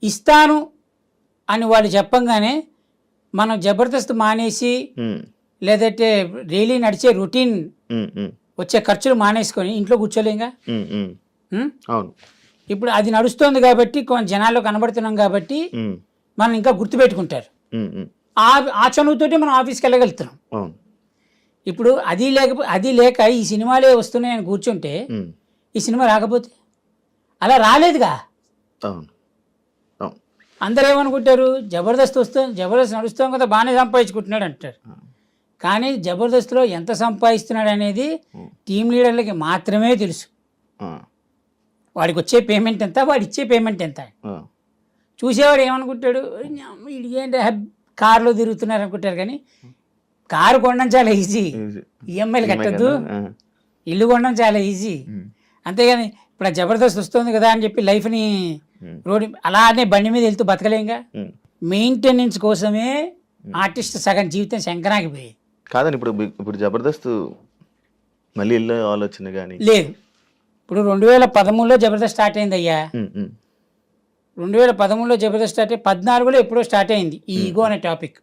ఇస్తాను అని వాళ్ళు చెప్పంగానే మనం జబర్దస్త్ మానేసి లేదంటే డైలీ నడిచే రొటీన్ వచ్చే ఖర్చులు మానేసుకొని ఇంట్లో కూర్చోలేంగా. అవును. ఇప్పుడు అది నడుస్తోంది కాబట్టి కొంచెం జనాల్లో కనబడుతున్నాం కాబట్టి మనం ఇంకా గుర్తుపెట్టుకుంటారు. ఆ చనువుతోటి మనం ఆఫీస్కి వెళ్ళగలుగుతున్నాం. ఇప్పుడు అది లేక ఈ సినిమాలే వస్తున్నాయని కూర్చుంటే ఈ సినిమా రాకపోతే అలా రాలేదుగా. అందరూ ఏమనుకుంటారు, జబర్దస్త్ నడుస్తాం కదా బాగానే సంపాదించుకుంటున్నాడు అంటారు. కానీ జబర్దస్త్లో ఎంత సంపాదిస్తున్నాడు అనేది టీం లీడర్లకి మాత్రమే తెలుసు. వాడికి వచ్చే పేమెంట్ ఎంత, వాడు ఇచ్చే పేమెంట్ ఎంత. చూసేవాడు ఏమనుకుంటాడు, ఏంటి కారులో తిరుగుతున్నారు అనుకుంటారు. కానీ కారు కొనడం చాలా ఈజీ, ఈఎంఐలు కట్టద్దు. ఇల్లు కొనడం చాలా ఈజీ. అంతేగాని ఇప్పుడు ఆ జబర్దస్త్ వస్తుంది కదా అని చెప్పి లైఫ్ని రోడ్డు అలానే బండి మీద వెళ్తూ బతకలేంగా. మెయింటెనెన్స్ కోసమే ఆర్టిస్ట్ సగం జీవితం శంకరాగిపోయేది. కాదని ఇప్పుడు జబర్దస్త్ మళ్ళీ వెళ్ళే ఆలోచన కానీ లేదు. ఇప్పుడు 2013లో జబర్దస్త్ స్టార్ట్ అయింది అయ్యా. 2013లో జబర్దస్త్ స్టార్ట్ అయ్యి 14లో ఎప్పుడో స్టార్ట్ అయింది ఈ ఈగో అనే టాపిక్.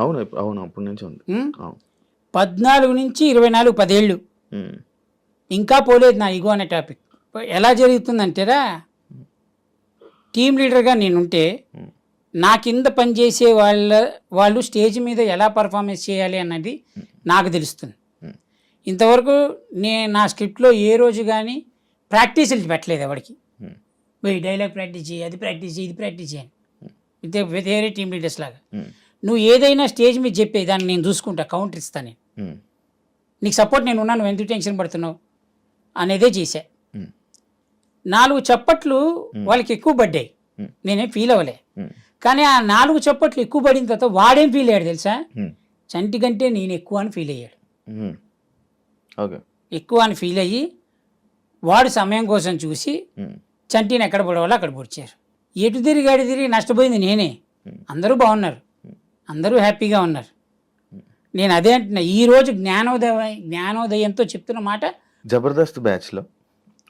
అవును అవును అప్పటి నుంచి ఉంది. 14 నుంచి 24 10 ఏళ్ళు ఇంకా పోలేదు నా ఈగో అనే టాపిక్. ఎలా జరుగుతుందంటేరా, టీం లీడర్గా నేనుంటే నా కింద పనిచేసే వాళ్ళు స్టేజ్ మీద ఎలా పర్ఫార్మెన్స్ చేయాలి అన్నది నాకు తెలుస్తుంది. ఇంతవరకు నా స్క్రిప్ట్లో ఏ రోజు కానీ ప్రాక్టీసులు పెట్టలేదు ఎవరికి. పోయి డైలాగ్ ప్రాక్టీస్ చేయి, అది ప్రాక్టీస్ చేయి, ఇది ప్రాక్టీస్ చేయని. ఇంతే వేరే టీం లీడర్స్ లాగా. నువ్వు ఏదైనా స్టేజ్ మీద చెప్పే దాన్ని నేను చూసుకుంటా, కౌంటర్ ఇస్తాను. నేను నీకు సపోర్ట్ నేను ఉన్నాను, నువ్వు ఎందుకు టెన్షన్ పడుతున్నావు అనేదే చేశా. 4 చప్పట్లు వాళ్ళకి ఎక్కువ పడ్డాయి, నేనేం ఫీల్ అవ్వలే. కానీ ఆ 4 చప్పట్లు ఎక్కువ పడిన తర్వాత వాడేం ఫీల్ అయ్యాడు తెలుసా, చంటి కంటే నేను ఎక్కువ అని ఫీల్ అయ్యాడు. ఎక్కువ అని ఫీల్ అయ్యి వాడు సమయం కోసం చూసి చంటిని ఎక్కడ పడవాలో అక్కడ పొడిచారు. ఎటు తిరిగి నష్టపోయింది నేనే. అందరూ బాగున్నారు, అందరూ హ్యాపీగా ఉన్నారు. నేను అదే అంటున్నా, ఈరోజు జ్ఞానోదయంతో చెప్తున్న మాట. జబర్దస్త్ బ్యాచ్లో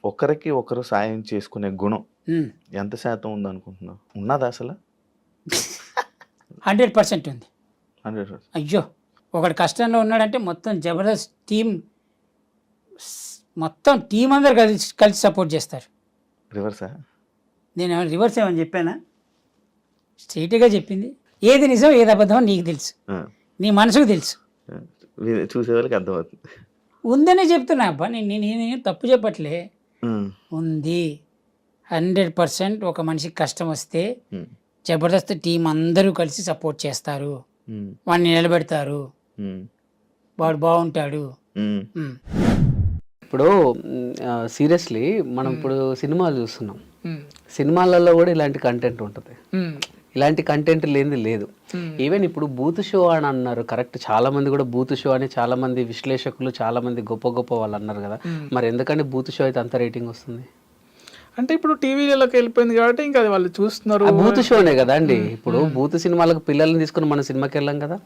ఒకరికి ఒకరు సాయం చేసుకునే గుణం ఎంత శాతం ఉంది అనుకుంటున్నావు? ఉన్నదా అసలు? 100% ఉంది. 100%. అయ్యో, ఒకడు కష్టంలో ఉన్నాడంటే మొత్తం జబర్దస్త్ టీం అందరు కలిసి సపోర్ట్ చేస్తారు. రివర్సా? నేను రివర్స్ ఏమని చెప్పానా? స్ట్రైట్గా చెప్పింది. ఏది నిజం ఏది అబద్ధం నీకు తెలుసు, నీ మనసుకు తెలుసు, చూసే వాళ్ళకి అర్థమవుతుంది. ఉందనే చెప్తున్నా అబ్బా, నేను తప్పు చెప్పట్లే. ఉంది. 100% ఒక మనిషికి కష్టం వస్తే జబర్దస్త్ టీం అందరూ కలిసి సపోర్ట్ చేస్తారు, వాడిని నిలబెడతారు, వాడు బాగుంటాడు. ఇప్పుడు సీరియస్లీ మనం ఇప్పుడు సినిమాలు చూస్తున్నాం, సినిమాలలో కూడా ఇలాంటి కంటెంట్ ఉంటుంది. ఇలాంటి కంటెంట్ లేనిది లేదు. ఈవెన్ ఇప్పుడు బూత్ షో అని అన్నారు, కరెక్ట్. చాలా మంది కూడా బూత్ షో అని చాలా మంది విశ్లేషకులు, చాలా మంది గొప్ప గొప్ప వాళ్ళు అన్నారు కదా. మరి ఎందుకంటే బూత్ షో అయితే అంత రేటింగ్ వస్తుంది? అంటే ఇప్పుడు టీవీలోకి వెళ్ళిపోయింది కాబట్టి ఇంకా అది వాళ్ళు చూస్తున్నారు. బూత్ షోనే కదా అండి. ఇప్పుడు బూత్ సినిమాలకు పిల్లల్ని తీసుకుని మన సినిమాకి వెళ్ళాం కదా.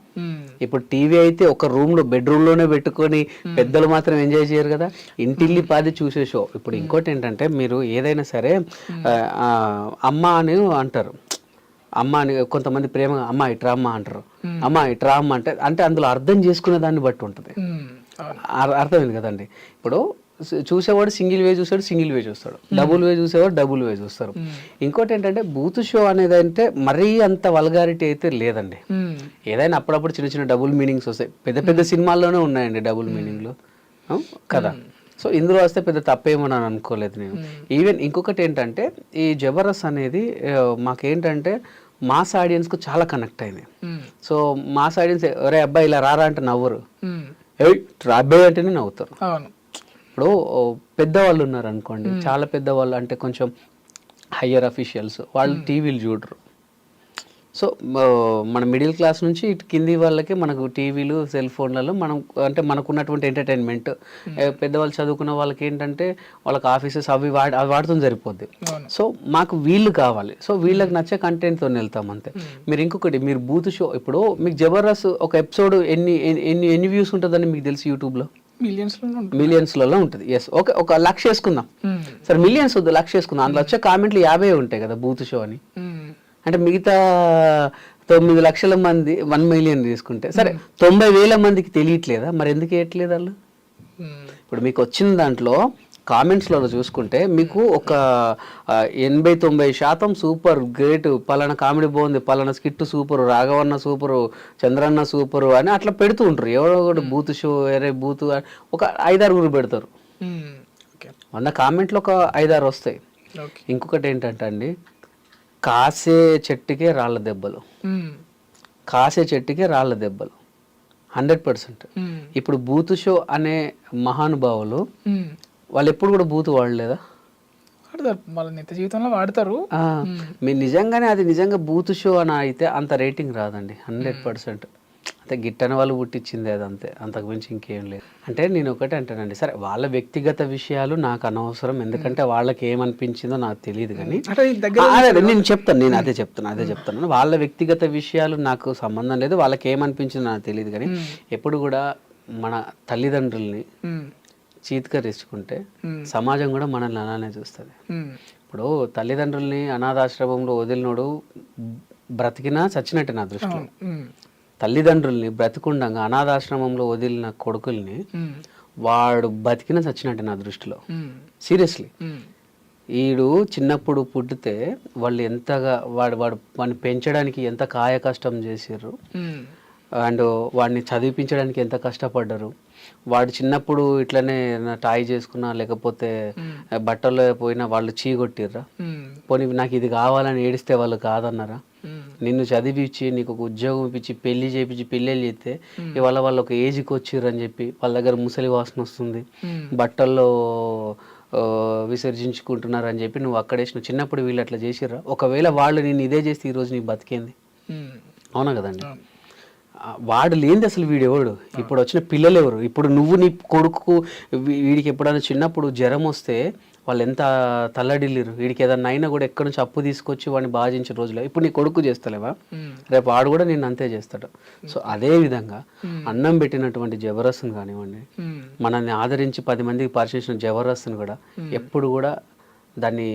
ఇప్పుడు టీవీ అయితే ఒక రూమ్ లో బెడ్రూమ్ లోనే పెట్టుకొని పెద్దలు మాత్రం ఎంజాయ్ చేయరు కదా, ఇంటిల్లి పాది చూసే షో. ఇప్పుడు ఇంకోటి ఏంటంటే, మీరు ఏదైనా సరే అమ్మ అని అంటారు, అమ్మ అని కొంతమంది ప్రేమగా అమ్మ ఇట్రా అమ్మ అంటారు. అమ్మ ఇట్రా అమ్మ అంటే అందులో అర్థం చేసుకునే దాన్ని బట్టి ఉంటుంది. అర్థమైంది కదండి. ఇప్పుడు చూసేవాడు సింగిల్ వే చూస్తాడు, సింగిల్ వే చూస్తాడు. డబుల్ వే చూసేవాడు డబుల్ వే చూస్తారు. ఇంకోటి ఏంటంటే, బూత్ షో అనేది అంటే మరీ అంత వల్గారిటీ అయితే లేదండి. ఏదైనా అప్పుడప్పుడు చిన్న చిన్న డబుల్ మీనింగ్స్ వస్తాయి. పెద్ద పెద్ద సినిమాల్లోనే ఉన్నాయండి డబుల్ మీనింగ్లు కదా. సో ఇందులో వస్తే పెద్ద తప్పేమని అనుకోలేదు నేను. ఈవెన్ ఇంకొకటి ఏంటంటే, ఈ జబర్దస్త్ అనేది మాకేంటంటే మాస్ ఆడియన్స్కు చాలా కనెక్ట్ అయింది. సో మాస్ ఆడియన్స్ ఒరే అబ్బాయి ఇలా రారా అంటే నవ్వరు, అబ్బాయి అంటేనే నవ్వుతారు. ఇప్పుడు పెద్దవాళ్ళు ఉన్నారు అనుకోండి, చాలా పెద్దవాళ్ళు అంటే కొంచెం హయ్యర్ అఫీషియల్స్, వాళ్ళు టీవీలు చూడరు. సో మన మిడిల్ క్లాస్ నుంచి ఇటు కింది వాళ్ళకి మనకు టీవీలు, సెల్ ఫోన్లలో మనం అంటే మనకున్నటువంటి ఎంటర్టైన్మెంట్. పెద్దవాళ్ళు చదువుకున్న వాళ్ళకి ఏంటంటే వాళ్ళకి ఆఫీసెస్ అవి వాడుతుంది సరిపోద్ది. సో మాకు వీళ్ళు కావాలి, సో వీళ్ళకి నచ్చే కంటెంట్తో వెళ్తాం అంతే. మీరు ఇంకొకటి, మీరు బూత్ షో ఇప్పుడు మీకు జబర్దస్త్ ఒక ఎపిసోడ్ ఎన్ని వ్యూస్ ఉంటుందని మీకు తెలుసు యూట్యూబ్లో? మిలియన్స్లలో ఉంటుంది. ఎస్, ఓకే, ఒక 1,00,000 వేసుకుందాం. సరే మిలియన్స్ వద్దు, 1,00,000 వేసుకుందాం. అందులో వచ్చే కామెంట్లు 50 ఉంటాయి కదా బూత్ షో అని. అంటే మిగతా 9 లక్షల మంది 1 మిలియన్ తీసుకుంటే సరే 90,000 మందికి తెలియట్లేదా? మరి ఎందుకు వేయట్లేదు వాళ్ళు? ఇప్పుడు మీకు వచ్చిన దాంట్లో కామెంట్స్లలో చూసుకుంటే మీకు ఒక 80-90% సూపర్ గ్రేట్, పలానా కామెడీ బాగుంది, పలానా skit super, Raghavanna super, Chandranna super అని అట్లా పెడుతూ ఉంటారు. ఎవరో ఒకటి బూత్ షో, వేరే బూత్ ఒక 5-6 పెడతారు. 100 కామెంట్లు ఒక 5-6 వస్తాయి. ఇంకొకటి ఏంటంటే అండి, కాసే చెట్టుకే రాళ్ళ దెబ్బలు, కాసే చెట్టుకే రాళ్ళ దెబ్బలు 100%. ఇప్పుడు బూత్ షో అనే మహానుభావులు వాళ్ళు ఎప్పుడు కూడా బూత్ వాడలేదా? వాడతారు, వాళ్ళ నిత్య జీవితంలో వాడతారు. మీరు నిజంగానే అది నిజంగా బూత్ షో అని అయితే అంత రేటింగ్ రాదండి 100%. అంటే గిట్టని వాళ్ళు పుట్టించింది అది, అంతే, అంతకు మించి ఇంకేం లేదు. అంటే నేను ఒకటే అంటానండి, సరే వాళ్ళ వ్యక్తిగత విషయాలు నాకు అనవసరం, ఎందుకంటే వాళ్ళకి ఏమనిపించిందో నాకు తెలియదు. కానీ నేను చెప్తాను, నేను అదే చెప్తాను, వాళ్ళ వ్యక్తిగత విషయాలు నాకు సంబంధం లేదు, వాళ్ళకి ఏమనిపించిందో నాకు తెలియదు. కానీ ఎప్పుడు కూడా మన తల్లిదండ్రుల్ని చీత్కరించుకుంటే సమాజం కూడా మనల్ని అలానే చూస్తుంది. ఇప్పుడు తల్లిదండ్రుల్ని అనాథాశ్రమంలో వదిలినోడు బ్రతికినా చచ్చినట్టే నా దృష్టిలో. తల్లిదండ్రుల్ని బ్రతికుండగా అనాథాశ్రమంలో వదిలిన కొడుకుల్ని వాడు బతికిన చచ్చినట్టే నా దృష్టిలో. సీరియస్లీ, వీడు చిన్నప్పుడు పుట్టితే వాళ్ళు ఎంతగా వాడిని పెంచడానికి ఎంత కాయ కష్టం చేసారు, అండ్ వాడిని చదివించడానికి ఎంత కష్టపడ్డారు. వాడు చిన్నప్పుడు ఇట్లనే టాయ్ చేసుకున్నా లేకపోతే బట్టల్లో పోయినా వాళ్ళు చీగొట్టిర్రా? పోనీ నాకు ఇది కావాలని ఏడిస్తే వాళ్ళు కాదన్నారా? నిన్ను చదివించి నీకు ఒక ఉద్యోగం ఇప్పించి పెళ్లి చేయించి పెళ్ళిళ్ళు చేస్తే ఇవాళ వాళ్ళు ఒక ఏజ్కి వచ్చిర్రని చెప్పి వాళ్ళ దగ్గర ముసలి వాసన వస్తుంది, బట్టల్లో విసర్జించుకుంటున్నారు అని చెప్పి నువ్వు అక్కడేసి చిన్నప్పుడు వీళ్ళు అట్లా చేసిర్రా? ఒకవేళ వాళ్ళు నేను ఇదే చేస్తే ఈరోజు నీకు బతికేంది? అవునా కదండి? వాడు లేనిది అసలు వీడెవడు? ఇప్పుడు వచ్చిన పిల్లలు ఎవరు? ఇప్పుడు నువ్వు నీ కొడుకు వీడికి ఎప్పుడైనా చిన్నప్పుడు జ్వరం వస్తే వాళ్ళు ఎంత తల్లడిల్లిరు, వీడికి ఏదన్నా అయినా కూడా ఎక్కడి నుంచి అప్పు తీసుకొచ్చి వాడిని బాధించిన రోజులో ఇప్పుడు నీ కొడుకు చేస్తలేవా? రేపు వాడు కూడా నేను అంతే చేస్తాడు. సో అదే విధంగా అన్నం పెట్టినటువంటి జబర్దస్త్ని కానివ్వండి, మనల్ని ఆదరించి 10 మందికి పరిచయించిన జబర్దస్త్ని కూడా ఎప్పుడు కూడా దాన్ని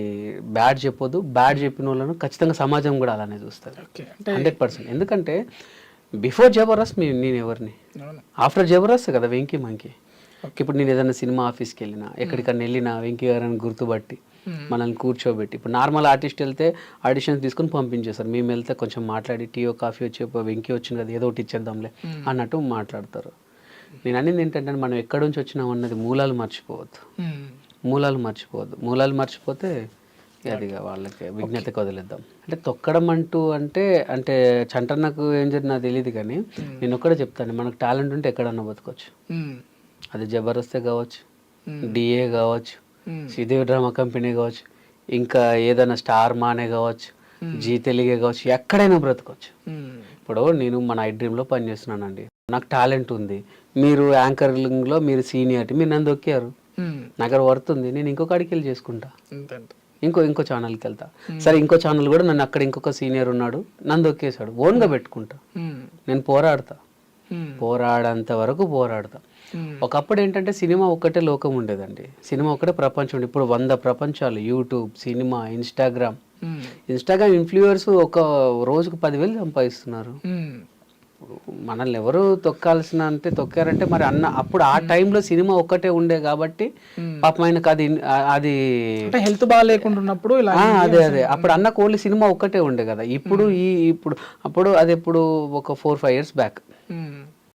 బ్యాడ్ చెప్పొద్దు. బ్యాడ్ చెప్పిన వాళ్ళను ఖచ్చితంగా సమాజం కూడా అలానే చూస్తుంది 100%. ఎందుకంటే బిఫోర్ జబర్దస్త్ నేను ఎవరిని, ఆఫ్టర్ జబర్దస్త్ కదా వెంకీ మంకీ. ఇప్పుడు నేను ఏదైనా సినిమా ఆఫీస్కి వెళ్ళినా, ఎక్కడికన్నా వెళ్ళినా వెంకీ గారిని గుర్తుపట్టి మనల్ని కూర్చోబెట్టి, ఇప్పుడు నార్మల్ ఆర్టిస్ట్ వెళ్తే ఆడిషన్స్ తీసుకుని పంపించేస్తారు, మేము వెళ్తే కొంచెం మాట్లాడి టీయో కాఫీ వచ్చి వెంకీ వచ్చింది కదా ఏదో ఒకటి ఇచ్చేద్దాంలే అన్నట్టు మాట్లాడతారు. నేను అనేది ఏంటంటే మనం ఎక్కడి నుంచి వచ్చినాం అన్నది మూలాలు మర్చిపోవద్దు. మూలాలు మర్చిపోతే అది వాళ్ళకి విజ్ఞతకు వదిలేద్దాం. అంటే తొక్కడం అంటే చంటన్నకు ఏం జరిగింది నాకు తెలియదు, కానీ నేను ఒక్కడే చెప్తాను, మనకు టాలెంట్ ఉంటే ఎక్కడన్నా బతకొచ్చు. అది జబర్దస్తే కావచ్చు, డిఏ కావచ్చు, శ్రీదేవి డ్రామా కంపెనీ కావచ్చు, ఇంకా ఏదైనా స్టార్ మానే కావచ్చు, జీ తెలుగే కావచ్చు, ఎక్కడైనా బ్రతకొచ్చు. ఇప్పుడు నేను మన ఐడ్రీమ్లో పనిచేస్తున్నానండి, నాకు టాలెంట్ ఉంది, మీరు యాంకరింగ్లో మీరు సీనియారిటీ, మీరు నన్ను దొక్కారు, నాకు వర్త్ ఉంది, నేను ఇంకొకడికి వెళ్ళి చేసుకుంటా, ఇంకో ఛానల్కి వెళ్తా. సరే ఇంకో ఛానల్ కూడా నన్ను అక్కడ ఇంకొక సీనియర్ ఉన్నాడు నన్ను దొక్కేశాడు, ఓన్గా పెట్టుకుంటా, నేను పోరాడంత వరకు పోరాడతా. ఒకప్పుడు ఏంటంటే సినిమా ఒక్కటే లోకం ఉండేదండి, సినిమా ఒక్కటే ప్రపంచం ఉండే. ఇప్పుడు 100 ప్రపంచాలు, యూట్యూబ్, సినిమా, ఇన్స్టాగ్రామ్ ఇన్ఫ్లుయర్స్ ఒక రోజుకు 10,000 సంపాదిస్తున్నారు. మనల్ని ఎవరు తొక్కారంటే మరి అప్పుడు ఆ టైంలో సినిమా ఒక్కటే ఉండే కాబట్టి పాపం ఆయనకు అది హెల్త్ బాగా లేకుండా ఉన్నప్పుడు అదే అప్పుడు అన్నకు ఓన్లీ సినిమా ఒక్కటే ఉండే కదా. ఇప్పుడు అప్పుడు అది ఎప్పుడు ఒక 4-5 years బ్యాక్